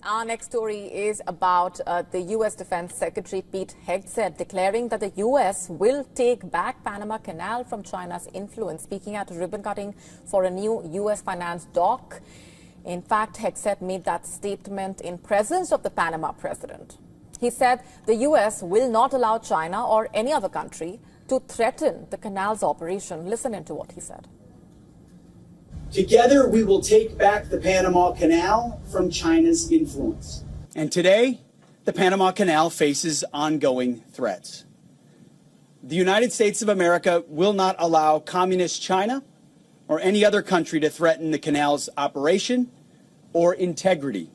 Our next story is about the U.S. Defense Secretary Pete Hegseth declaring that the U.S. will take back Panama Canal from China's influence, speaking at a ribbon cutting for a new U.S. finance dock. In fact, Hegseth made that statement in presence of the Panama president. He said the U.S. will not allow China or any other country to threaten the canal's operation. Listen into what he said. Together, we will take back the Panama Canal from China's influence. And today, the Panama Canal faces ongoing threats. The United States of America will not allow communist China or any other country to threaten the canal's operation or integrity.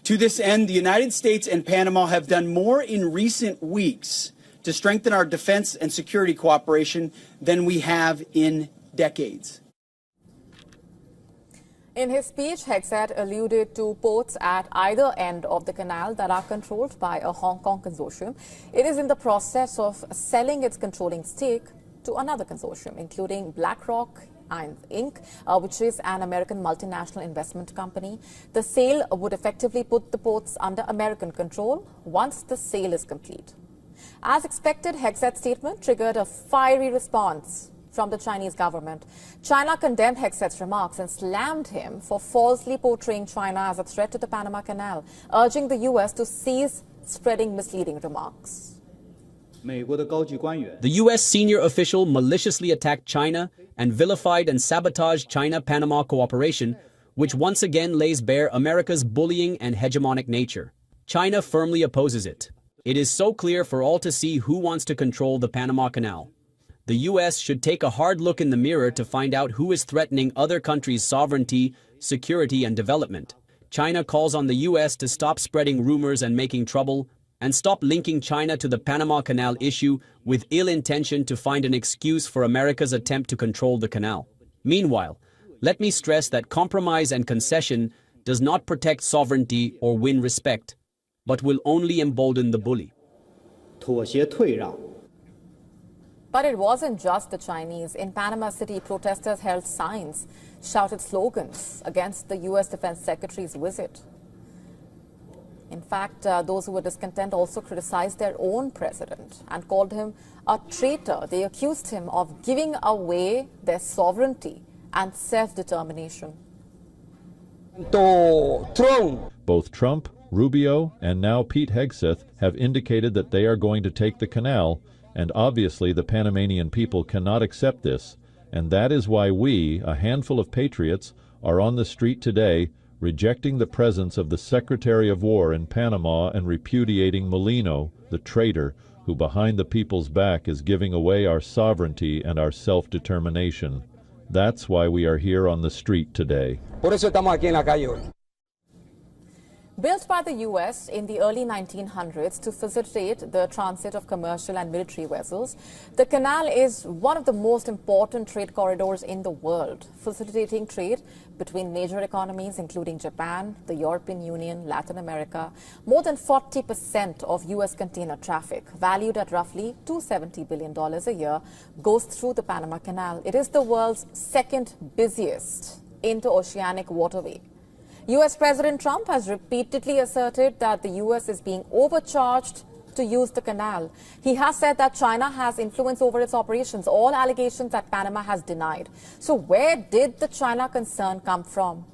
To this end, the United States and Panama have done more in recent weeks to strengthen our defense and security cooperation than we have in decades. In his speech, Hegseth alluded to ports at either end of the canal that are controlled by a Hong Kong consortium. It is in the process of selling its controlling stake to another consortium, including BlackRock Inc., which is an American multinational investment company. The sale would effectively put the ports under American control once the sale is complete. As expected, Hegseth's statement triggered a fiery response from the Chinese government. China condemned Hegseth's remarks and slammed him for falsely portraying China as a threat to the Panama Canal, urging the U.S. to cease spreading misleading remarks. The U.S. senior official maliciously attacked China and vilified and sabotaged China-Panama cooperation, which once again lays bare America's bullying and hegemonic nature. China firmly opposes it. It is so clear for all to see who wants to control the Panama Canal. The U.S. should take a hard look in the mirror to find out who is threatening other countries' sovereignty, security, and development. China calls on the U.S. to stop spreading rumors and making trouble, and stop linking China to the Panama Canal issue with ill intention to find an excuse for America's attempt to control the canal. Meanwhile, let me stress that compromise and concession does not protect sovereignty or win respect, but will only embolden the bully. But it wasn't just the Chinese. In Panama City, protesters held signs, shouted slogans against the U.S. Defense Secretary's visit. In fact, those who were discontent also criticized their own president and called him a traitor. They accused him of giving away their sovereignty and self-determination. Both Trump, Rubio, and now Pete Hegseth have indicated that they are going to take the canal, and obviously the Panamanian people cannot accept this, and that is why we, a handful of patriots, are on the street today rejecting the presence of the Secretary of War in Panama and repudiating Molino, the traitor, who behind the people's back is giving away our sovereignty and our self-determination. That's why we are here on the street today. Built by the U.S. in the early 1900s to facilitate the transit of commercial and military vessels, the canal is one of the most important trade corridors in the world, facilitating trade between major economies including Japan, the European Union, Latin America. More than 40% of U.S. container traffic, valued at roughly $270 billion a year, goes through the Panama Canal. It is the world's second busiest interoceanic waterway. U.S. President Trump has repeatedly asserted that the U.S. is being overcharged to use the canal. He has said that China has influence over its operations, all allegations that Panama has denied. So where did the China concern come from?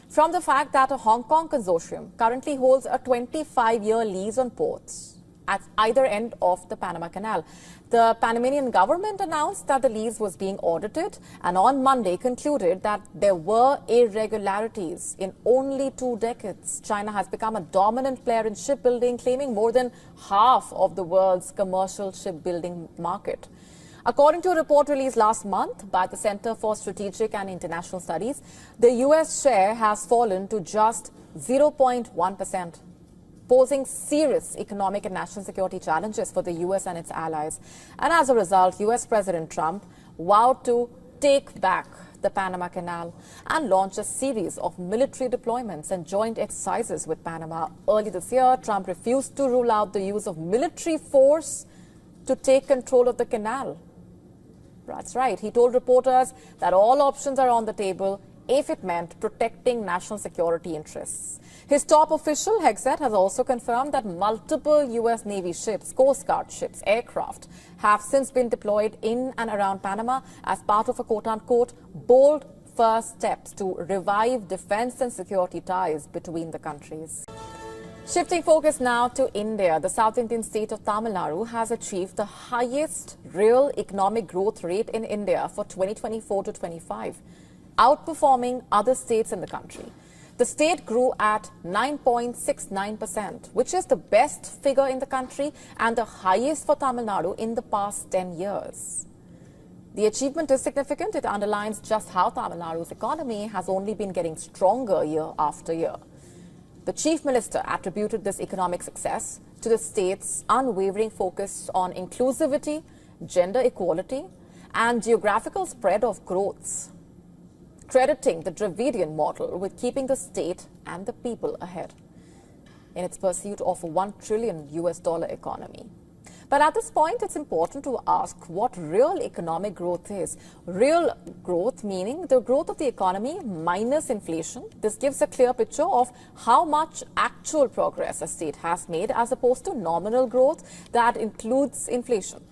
From the fact that a Hong Kong consortium currently holds a 25-year lease on ports at either end of the Panama Canal. The Panamanian government announced that the lease was being audited and on Monday concluded that there were irregularities. In only 2 decades, China has become a dominant player in shipbuilding, claiming more than half of the world's commercial shipbuilding market. According to a report released last month by the Center for Strategic and International Studies, the U.S. share has fallen to just 0.1%. posing serious economic and national security challenges for the U.S. and its allies. And as a result, U.S. President Trump vowed to take back the Panama Canal and launch a series of military deployments and joint exercises with Panama. Early this year, Trump refused to rule out the use of military force to take control of the canal. That's right. He told reporters that all options are on the table, if it meant protecting national security interests. His top official, Hegseth, has also confirmed that multiple U.S. Navy ships, Coast Guard ships, aircraft have since been deployed in and around Panama as part of a quote-unquote bold first steps to revive defense and security ties between the countries. Shifting focus now to India, the South Indian state of Tamil Nadu has achieved the highest real economic growth rate in India for 2024 to 25, outperforming other states in the country. The state grew at 9.69%, which is the best figure in the country and the highest for Tamil Nadu in the past 10 years. The achievement is significant. It underlines just how Tamil Nadu's economy has only been getting stronger year after year. The Chief Minister attributed this economic success to the state's unwavering focus on inclusivity, gender equality, and geographical spread of growths, crediting the Dravidian model with keeping the state and the people ahead in its pursuit of a $1 trillion economy. But at this point, it's important to ask what real economic growth is. Real growth meaning the growth of the economy minus inflation. This gives a clear picture of how much actual progress a state has made as opposed to nominal growth that includes inflation.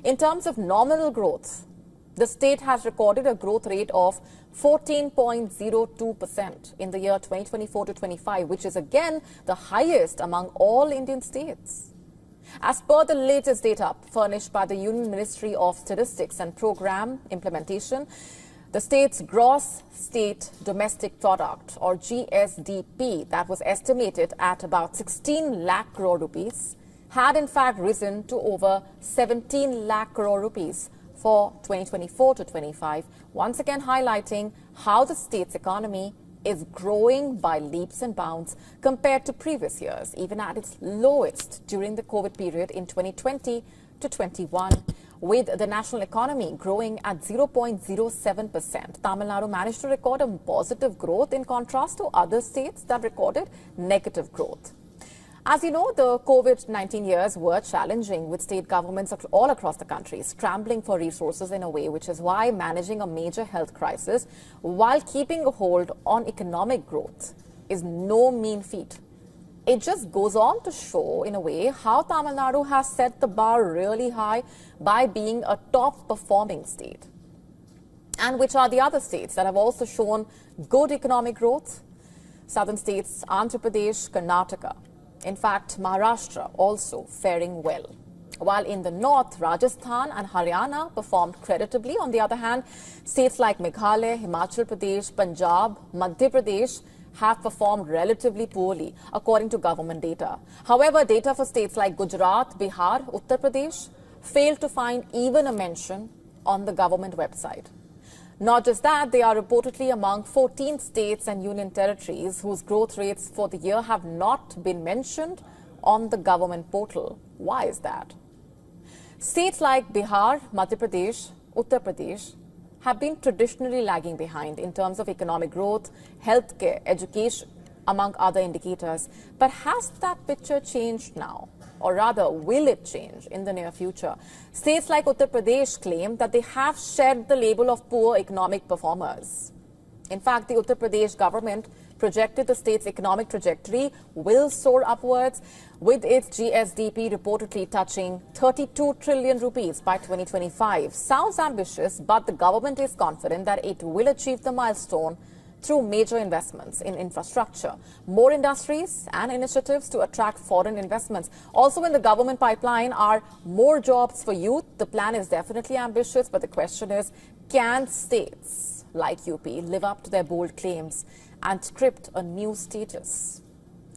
In terms of nominal growth, the state has recorded a growth rate of 14.02% in the year 2024 to 25, which is again the highest among all Indian states. As per the latest data furnished by the Union Ministry of Statistics and Program Implementation, the state's gross state domestic product, or GSDP, that was estimated at about 16 lakh crore rupees, had in fact risen to over 17 lakh crore rupees for 2024 to 25, once again highlighting how the state's economy is growing by leaps and bounds compared to previous years, even at its lowest during the COVID period in 2020 to 21. With the national economy growing at 0.07%, Tamil Nadu managed to record a positive growth in contrast to other states that recorded negative growth. As you know, the COVID-19 years were challenging, with state governments all across the country scrambling for resources in a way, which is why managing a major health crisis while keeping a hold on economic growth is no mean feat. It just goes on to show, in a way, how Tamil Nadu has set the bar really high by being a top-performing state. And which are the other states that have also shown good economic growth? Southern states, Andhra Pradesh, Karnataka. In fact, Maharashtra also faring well. While in the north, Rajasthan and Haryana performed creditably. On the other hand, states like Meghalaya, Himachal Pradesh, Punjab, Madhya Pradesh have performed relatively poorly, according to government data. However, data for states like Gujarat, Bihar, Uttar Pradesh failed to find even a mention on the government website. Not just that, they are reportedly among 14 states and union territories whose growth rates for the year have not been mentioned on the government portal. Why is that? States like Bihar, Madhya Pradesh, Uttar Pradesh have been traditionally lagging behind in terms of economic growth, healthcare, education, among other indicators. But has that picture changed now? Or rather, will it change in the near future? States like Uttar Pradesh claim that they have shed the label of poor economic performers. In fact, the Uttar Pradesh government projected the state's economic trajectory will soar upwards, with its GSDP reportedly touching 32 trillion rupees by 2025. Sounds ambitious, but the government is confident that it will achieve the milestone through major investments in infrastructure, more industries and initiatives to attract foreign investments. Also in the government pipeline are more jobs for youth. The plan is definitely ambitious, but the question is, can states like UP live up to their bold claims and script a new status?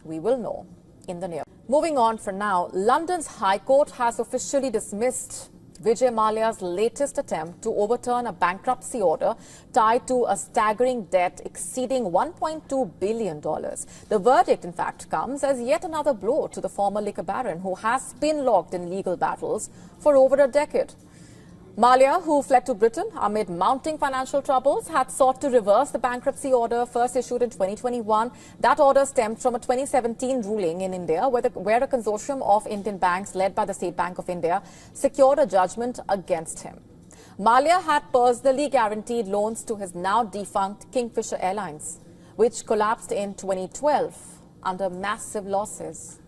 We will know in the near. Moving on for now, London's High Court has officially dismissed Vijay Mallya's latest attempt to overturn a bankruptcy order tied to a staggering debt exceeding $1.2 billion. The verdict, in fact, comes as yet another blow to the former liquor baron, who has been locked in legal battles for over a decade. Mallya, who fled to Britain amid mounting financial troubles, had sought to reverse the bankruptcy order first issued in 2021. That order stemmed from a 2017 ruling in India where a consortium of Indian banks led by the State Bank of India secured a judgment against him. Malia had personally guaranteed loans to his now defunct Kingfisher Airlines, which collapsed in 2012 under massive losses.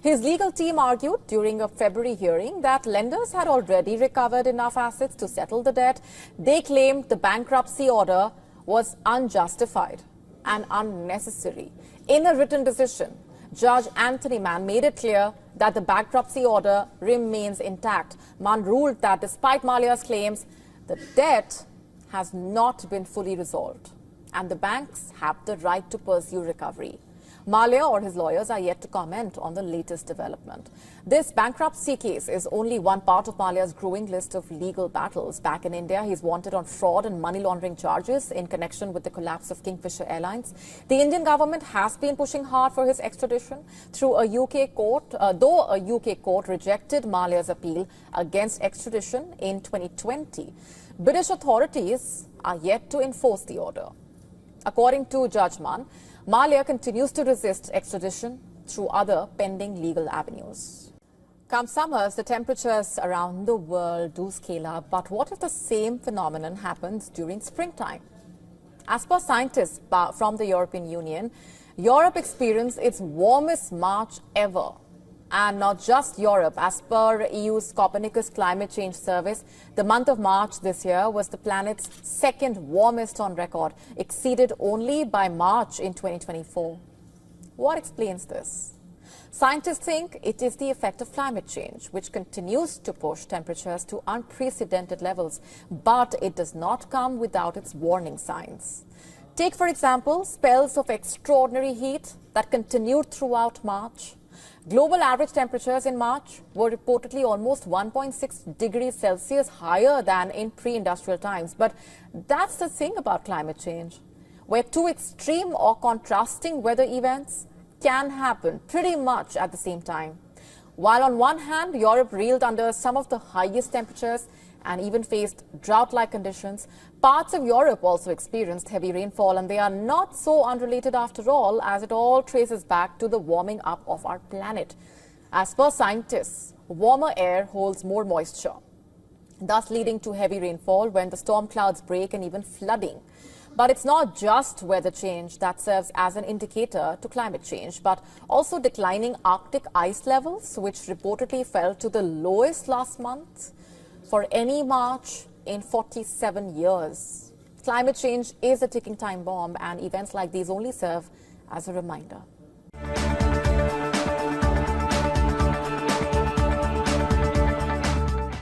His legal team argued during a February hearing that lenders had already recovered enough assets to settle the debt. They claimed the bankruptcy order was unjustified and unnecessary. In a written decision, Judge Anthony Mann made it clear that the bankruptcy order remains intact. Mann ruled that despite Malia's claims, the debt has not been fully resolved and the banks have the right to pursue recovery. Malia or his lawyers are yet to comment on the latest development. This bankruptcy case is only one part of Malia's growing list of legal battles. Back in India, he's wanted on fraud and money laundering charges in connection with the collapse of Kingfisher Airlines. The Indian government has been pushing hard for his extradition through a UK court, though a UK court rejected Malia's appeal against extradition in 2020. British authorities are yet to enforce the order. According to Judge Mann, Malia continues to resist extradition through other pending legal avenues. Come summers, the temperatures around the world do scale up. But what if the same phenomenon happens during springtime? As per scientists from the European Union, Europe experienced its warmest March ever. And not just Europe. As per EU's Copernicus Climate Change Service, the month of March this year was the planet's second warmest on record, exceeded only by March in 2024. What explains this? Scientists think it is the effect of climate change, which continues to push temperatures to unprecedented levels, but it does not come without its warning signs. Take, for example, spells of extraordinary heat that continued throughout March. Global average temperatures in March were reportedly almost 1.6 degrees Celsius higher than in pre-industrial times. But that's the thing about climate change, where two extreme or contrasting weather events can happen pretty much at the same time. While on one hand, Europe reeled under some of the highest temperatures and even faced drought-like conditions, parts of Europe also experienced heavy rainfall, and they are not so unrelated after all, as it all traces back to the warming up of our planet. As per scientists, warmer air holds more moisture, thus leading to heavy rainfall when the storm clouds break and even flooding. But it's not just weather change that serves as an indicator to climate change, but also declining Arctic ice levels, which reportedly fell to the lowest last month for any March in 47 years. Climate change is a ticking time bomb, and events like these only serve as a reminder.